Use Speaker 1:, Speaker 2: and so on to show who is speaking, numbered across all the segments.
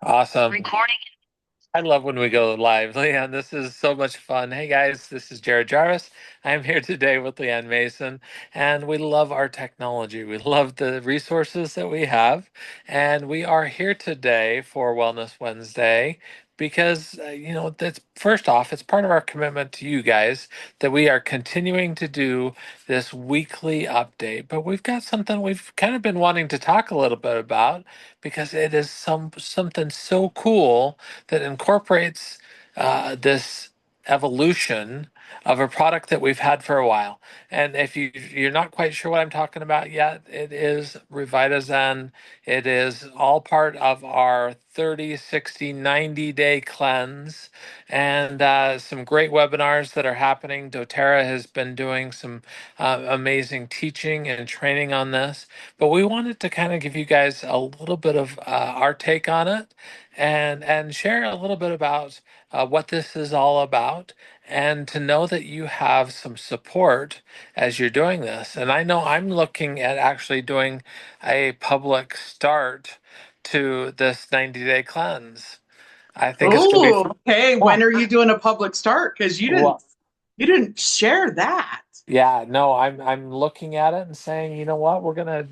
Speaker 1: Awesome. Recording. I love when we go live. Leanne, this is so much fun. Hey guys, this is Jared Jarvis. I'm here today with Leanne Mason, and we love our technology. We love the resources that we have, and we are here today for Wellness Wednesday because, that's first off, it's part of our commitment to you guys that we are continuing to do this weekly update. But we've got something we've kind of been wanting to talk a little bit about because it is something so cool that incorporates this evolution of a product that we've had for a while. And if you're not quite sure what I'm talking about yet, it is Revitazen. It is all part of our 30, 60, 90-day cleanse and some great webinars that are happening. doTERRA has been doing some amazing teaching and training on this, but we wanted to kind of give you guys a little bit of our take on it and share a little bit about what this is all about, and to know that you have some support as you're doing this. And I know I'm looking at actually doing a public start to this 90-day cleanse. I think it's going to be
Speaker 2: Oh,
Speaker 1: fun.
Speaker 2: okay.
Speaker 1: Yeah.
Speaker 2: When are you doing a public start? Because
Speaker 1: Well,
Speaker 2: you didn't share that.
Speaker 1: yeah, no, I'm looking at it and saying, you know what, we're gonna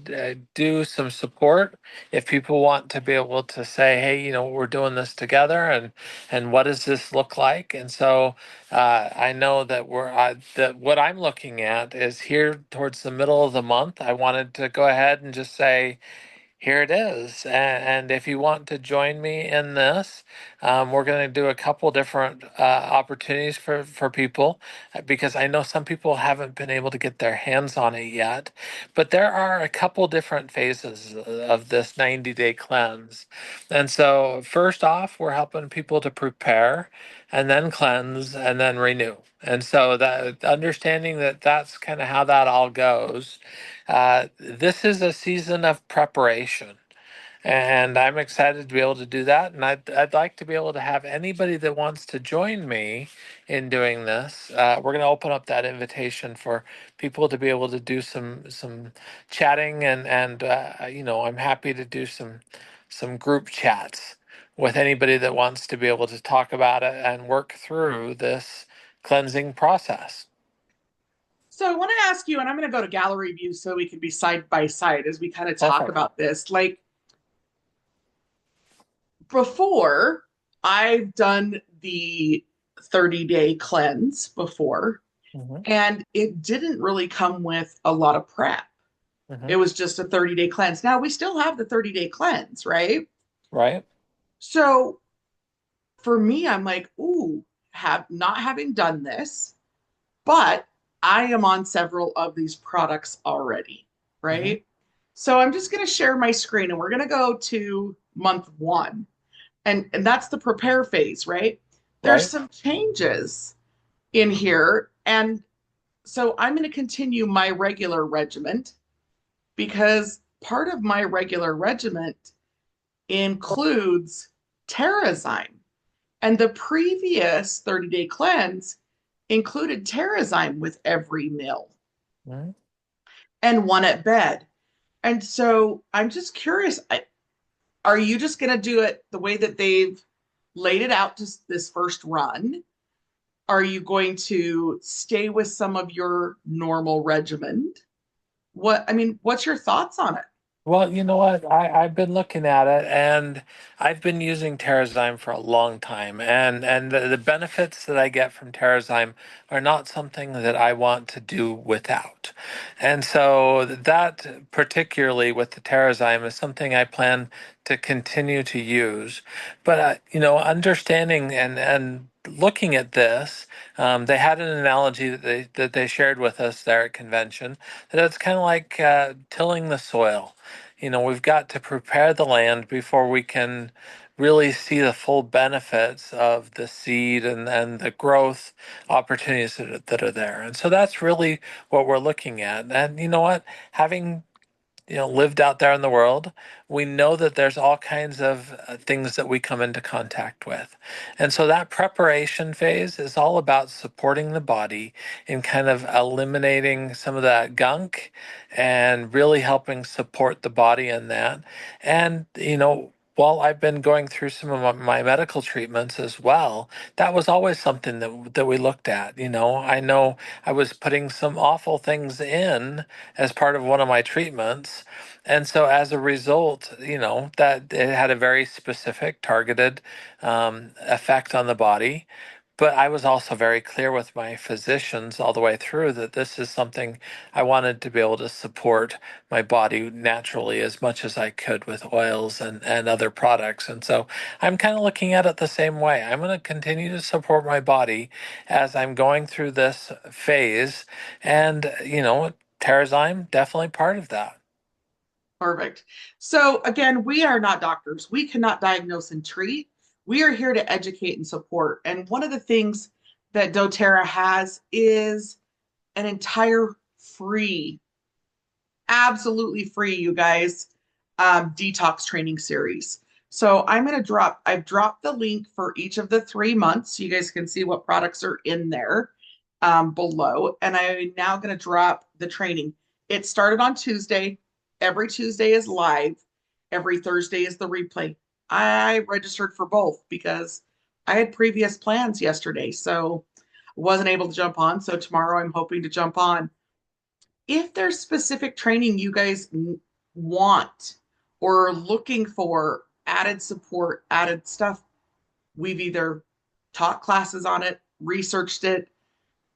Speaker 1: do some support if people want to be able to say, hey, we're doing this together, and what does this look like? And so I know that that what I'm looking at is here towards the middle of the month. I wanted to go ahead and just say, here it is. And if you want to join me in this, we're going to do a couple different opportunities for people because I know some people haven't been able to get their hands on it yet. But there are a couple different phases of this 90-day cleanse. And so, first off, we're helping people to prepare and then cleanse and then renew. And so, that understanding that that's kind of how that all goes. This is a season of preparation, and I'm excited to be able to do that. And I'd like to be able to have anybody that wants to join me in doing this. We're going to open up that invitation for people to be able to do some chatting, and I'm happy to do some group chats with anybody that wants to be able to talk about it and work through this cleansing process.
Speaker 2: So I want to ask you, and I'm going to go to gallery view so we can be side by side as we kind of talk
Speaker 1: Perfect.
Speaker 2: about this. Like before, I've done the 30-day cleanse before,
Speaker 1: Hmm.
Speaker 2: and it didn't really come with a lot of prep. It
Speaker 1: Hmm.
Speaker 2: was just a 30-day cleanse. Now we still have the 30-day cleanse, right?
Speaker 1: Right.
Speaker 2: So for me, I'm like, ooh, have not having done this, but I am on several of these products already,
Speaker 1: Hmm.
Speaker 2: right? So I'm just going to share my screen and we're going to go to month one. And that's the prepare phase, right? There's
Speaker 1: Right.
Speaker 2: some changes in here. And so I'm going to continue my regular regiment because part of my regular regiment includes Terrazyme. And the previous 30-day cleanse included Terrazyme with every meal
Speaker 1: Mhm.
Speaker 2: and one at bed. And so I'm just curious, are you just going to do it the way that they've laid it out to this first run? Are you going to stay with some of your normal regimen? What's your thoughts on it?
Speaker 1: Well, you know what? I've been looking at it, and I've been using Terrazyme for a long time, and the benefits that I get from Terrazyme are not something that I want to do without. And so that, particularly with the Terrazyme, is something I plan to continue to use. But understanding and looking at this, they had an analogy that they shared with us there at convention, that it's kind of like tilling the soil. We've got to prepare the land before we can really see the full benefits of the seed and the growth opportunities that are there. And so that's really what we're looking at. And you know what? Having lived out there in the world, we know that there's all kinds of things that we come into contact with. And so that preparation phase is all about supporting the body in kind of eliminating some of that gunk and really helping support the body in that. And, while I've been going through some of my medical treatments as well, that was always something that we looked at. I know I was putting some awful things in as part of one of my treatments. And so as a result, that it had a very specific targeted effect on the body. But I was also very clear with my physicians all the way through that this is something I wanted to be able to support my body naturally as much as I could with oils and other products. And so I'm kind of looking at it the same way. I'm going to continue to support my body as I'm going through this phase. And, Terrazyme, definitely part of that.
Speaker 2: Perfect. So again, we are not doctors. We cannot diagnose and treat. We are here to educate and support. And one of the things that doTERRA has is an entire free, absolutely free, you guys, detox training series. So I've dropped the link for each of the 3 months. So you guys can see what products are in there below. And I'm now going to drop the training. It started on Tuesday. Every Tuesday is live. Every Thursday is the replay. I registered for both because I had previous plans yesterday. So wasn't able to jump on. So tomorrow I'm hoping to jump on. If there's specific training you guys want or are looking for added support, added stuff, we've either taught classes on it, researched it.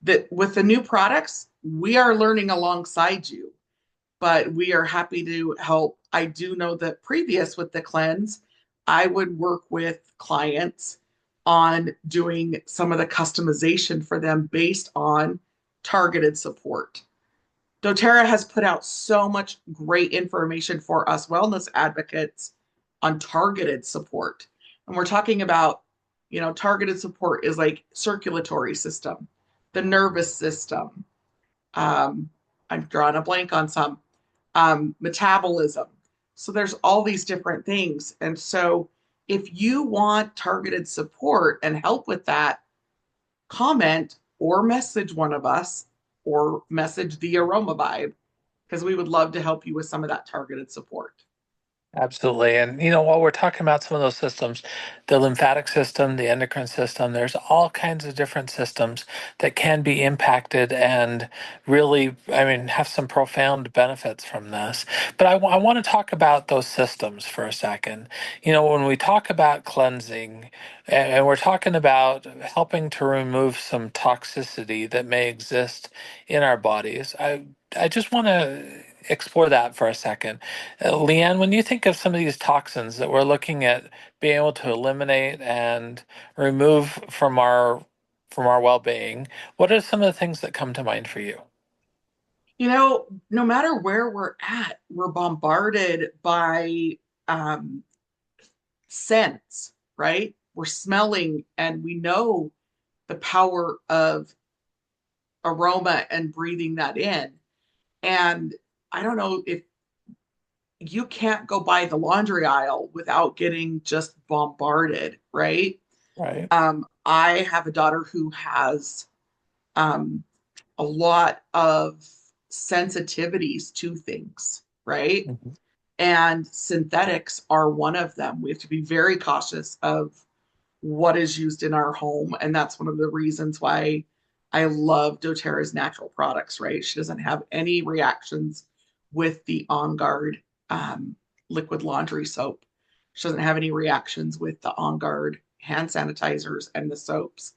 Speaker 2: That with the new products, we are learning alongside you, but we are happy to help. I do know that previous with the cleanse, I would work with clients on doing some of the customization for them based on targeted support doTERRA has put out so much great information for us wellness advocates on targeted support. And we're talking about, targeted support is like circulatory system, the nervous system. Um, I'm drawing a blank on some metabolism. So there's all these different things. And so if you want targeted support and help with that, comment or message one of us or message the AromaVibe because we would love to help you with some of that targeted support.
Speaker 1: Absolutely. And, while we're talking about some of those systems, the lymphatic system, the endocrine system, there's all kinds of different systems that can be impacted and really, I mean, have some profound benefits from this. But I want to talk about those systems for a second. When we talk about cleansing, and we're talking about helping to remove some toxicity that may exist in our bodies, I just want to explore that for a second. Leanne, when you think of some of these toxins that we're looking at being able to eliminate and remove from our well-being, what are some of the things that come to mind for you?
Speaker 2: No matter where we're at, we're bombarded by um, scents, right? We're smelling and we know the power of aroma and breathing that in. And I don't know if you can't go by the laundry aisle without getting just bombarded, right?
Speaker 1: Right.
Speaker 2: I have a daughter who has um, a lot of sensitivities to things, right?
Speaker 1: Mhm.
Speaker 2: And synthetics are one of them. We have to be very cautious of what is used in our home. And that's one of the reasons why I love doTERRA's natural products, right? She doesn't have any reactions with the On Guard liquid laundry soap. She doesn't have any reactions with the On Guard hand sanitizers and the soaps.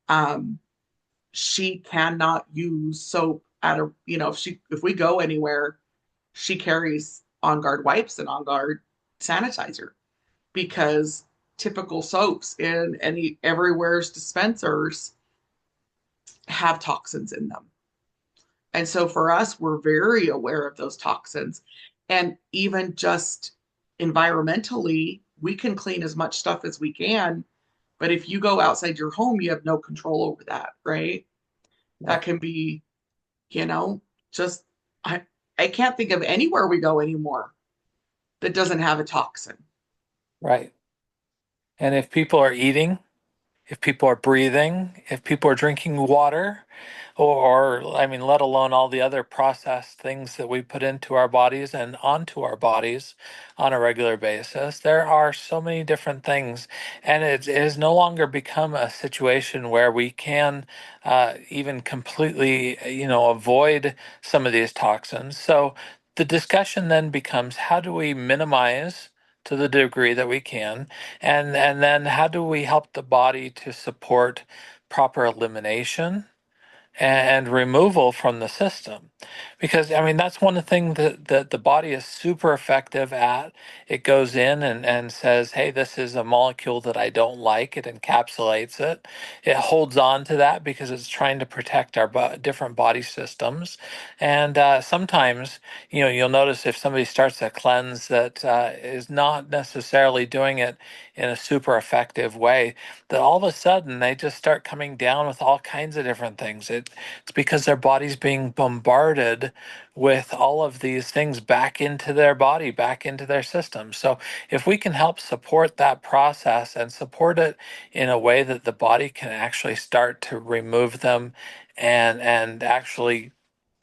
Speaker 2: Um, she cannot use soap at a, if we go anywhere, she carries On Guard wipes and On Guard sanitizer because typical soaps in any everywhere's dispensers have toxins in them. And so for us, we're very aware of those toxins. And even just environmentally, we can clean as much stuff as we can. But if you go outside your home, you have no control over that, right? That
Speaker 1: Right.
Speaker 2: can be, you know, just I can't think of anywhere we go anymore that doesn't have a toxin.
Speaker 1: Right. And if people are eating if people are breathing, if people are drinking water, I mean, let alone all the other processed things that we put into our bodies and onto our bodies on a regular basis. There are so many different things, and it has no longer become a situation where we can even completely, avoid some of these toxins. So the discussion then becomes, how do we minimize to the degree that we can, and then how do we help the body to support proper elimination and removal from the system? Because I mean, that's one of the things that the body is super effective at. It goes in and says, hey, this is a molecule that I don't like. It encapsulates it. It holds on to that because it's trying to protect our different body systems. And sometimes, you'll notice if somebody starts a cleanse that is not necessarily doing it in a super effective way, that all of a sudden they just start coming down with all kinds of different things. It's because their body's being bombarded with all of these things back into their body, back into their system. So if we can help support that process and support it in a way that the body can actually start to remove them and actually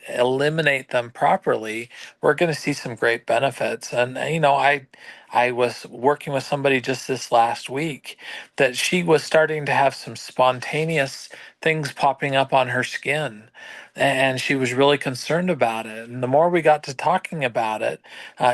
Speaker 1: eliminate them properly, we're going to see some great benefits. And I was working with somebody just this last week that she was starting to have some spontaneous things popping up on her skin. And she was really concerned about it. And the more we got to talking about it,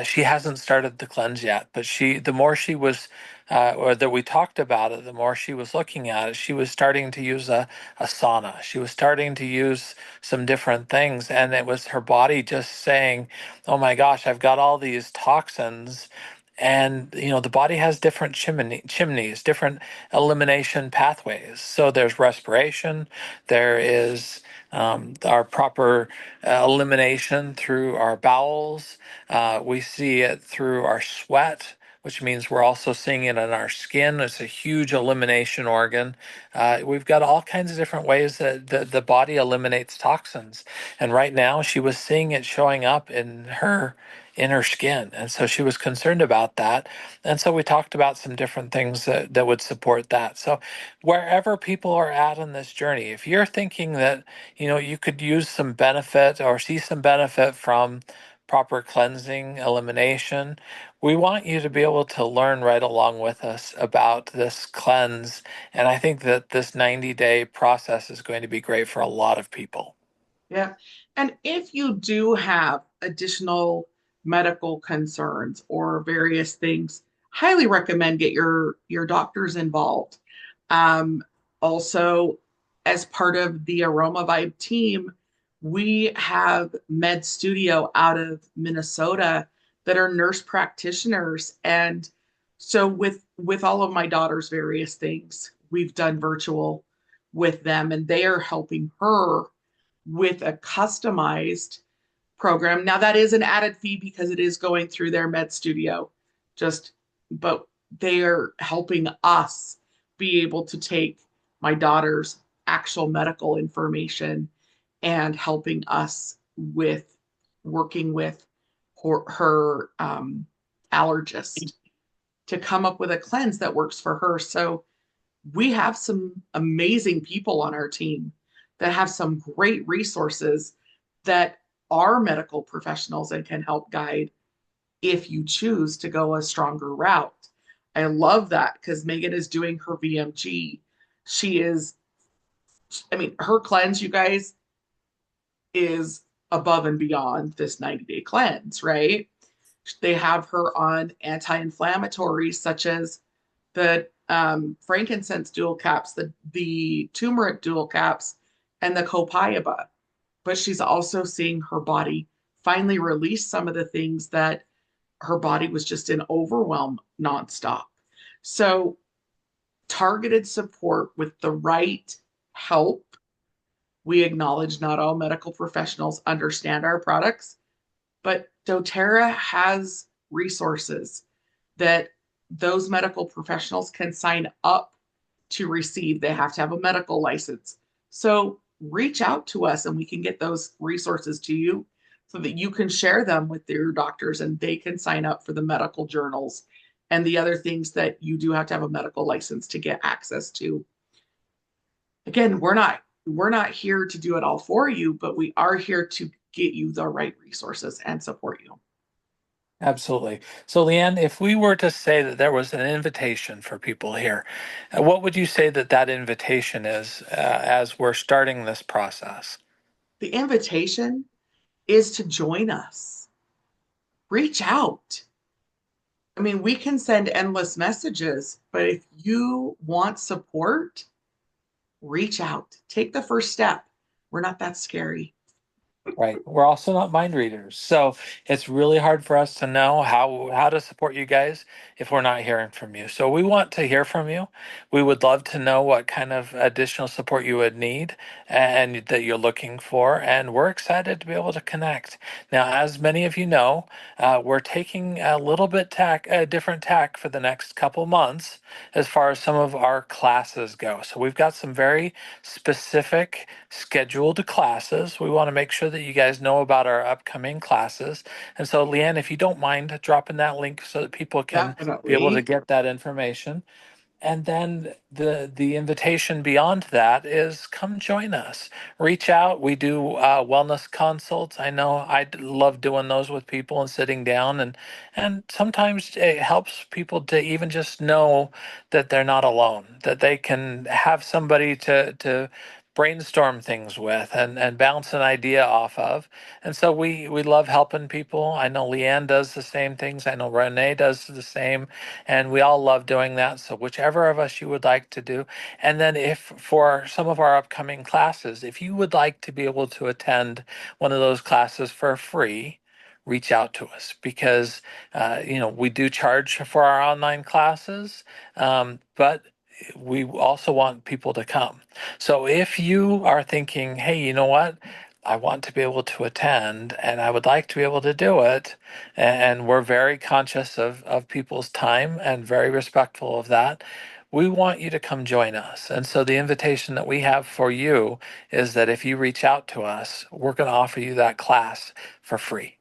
Speaker 1: she hasn't started the cleanse yet. But the more she was, or that we talked about it, the more she was looking at it. She was starting to use a sauna. She was starting to use some different things, and it was her body just saying, oh my gosh, I've got all these toxins. And the body has different chimneys, different elimination pathways. So there's respiration, there is our proper elimination through our bowels. We see it through our sweat, which means we're also seeing it in our skin. It's a huge elimination organ. We've got all kinds of different ways that the body eliminates toxins. And right now, she was seeing it showing up in her skin. And so she was concerned about that. And so we talked about some different things that would support that. So wherever people are at in this journey, if you're thinking that, you could use some benefit or see some benefit from proper cleansing, elimination, we want you to be able to learn right along with us about this cleanse. And I think that this 90-day process is going to be great for a lot of people.
Speaker 2: Yeah. And if you do have additional medical concerns or various things, highly recommend get your doctors involved. Um, Also, as part of the AromaVibe team, we have Med Studio out of Minnesota that are nurse practitioners. And so with all of my daughter's various things, we've done virtual with them, and they are helping her with a customized program. Now that is an added fee because it is going through their med studio. Just but they are helping us be able to take my daughter's actual medical information and helping us with working with her allergist to come up with a cleanse that works for her. So we have some amazing people on our team that have some great resources that are medical professionals and can help guide if you choose to go a stronger route. I love that because Megan is doing her VMG. She is, I mean, her cleanse, you guys, is above and beyond this 90-day cleanse, right? They have her on anti-inflammatories such as the frankincense dual caps, the turmeric dual caps, and the copaiba. But she's also seeing her body finally release some of the things that her body was just in overwhelm nonstop. So targeted support with the right help. We acknowledge not all medical professionals understand our products, but doTERRA has resources that those medical professionals can sign up to receive. They have to have a medical license. So reach out to us and we can get those resources to you so that you can share them with your doctors and they can sign up for the medical journals and the other things that you do have to have a medical license to get access to. Again, we're not here to do it all for you, but we are here to get you the right resources and support you.
Speaker 1: Absolutely. So, Leanne, if we were to say that there was an invitation for people here, what would you say that that invitation is as we're starting this process?
Speaker 2: The invitation is to join us. Reach out. I mean, we can send endless messages, but if you want support, reach out. Take the first step. We're not that scary.
Speaker 1: Right. We're also not mind readers. So it's really hard for us to know how to support you guys if we're not hearing from you. So we want to hear from you. We would love to know what kind of additional support you would need and that you're looking for. And we're excited to be able to connect. Now, as many of you know, we're taking a little bit a different tack for the next couple months as far as some of our classes go. So we've got some very specific scheduled classes. We want to make sure that you guys know about our upcoming classes. And so, Leanne, if you don't mind dropping that link so that people can be able to
Speaker 2: Definitely.
Speaker 1: get that information. And then the invitation beyond that is come join us. Reach out. We do wellness consults. I know love doing those with people and sitting down and sometimes it helps people to even just know that they're not alone, that they can have somebody to brainstorm things with and bounce an idea off of. And so we love helping people. I know Leanne does the same things. I know Renee does the same, and we all love doing that. So whichever of us you would like to do. And then if for some of our upcoming classes, if you would like to be able to attend one of those classes for free, reach out to us because we do charge for our online classes, but we also want people to come. So if you are thinking, hey, you know what? I want to be able to attend and I would like to be able to do it. And we're very conscious of people's time and very respectful of that. We want you to come join us. And so the invitation that we have for you is that if you reach out to us, we're going to offer you that class for free.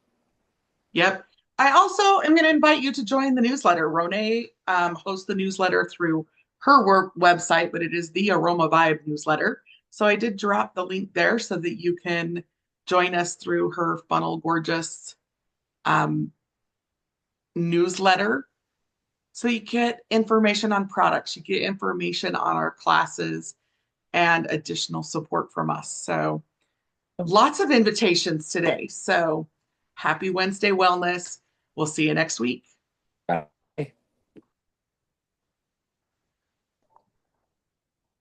Speaker 2: Yep. I also am going to invite you to join the newsletter. Ronay hosts the newsletter through her work website, but it is the AromaVibe newsletter. So I did drop the link there so that you can join us through her funnel gorgeous um, newsletter. So you get information on products, you get information on our classes, and additional support from us. So lots of invitations today. So happy Wednesday Wellness. We'll see you next week.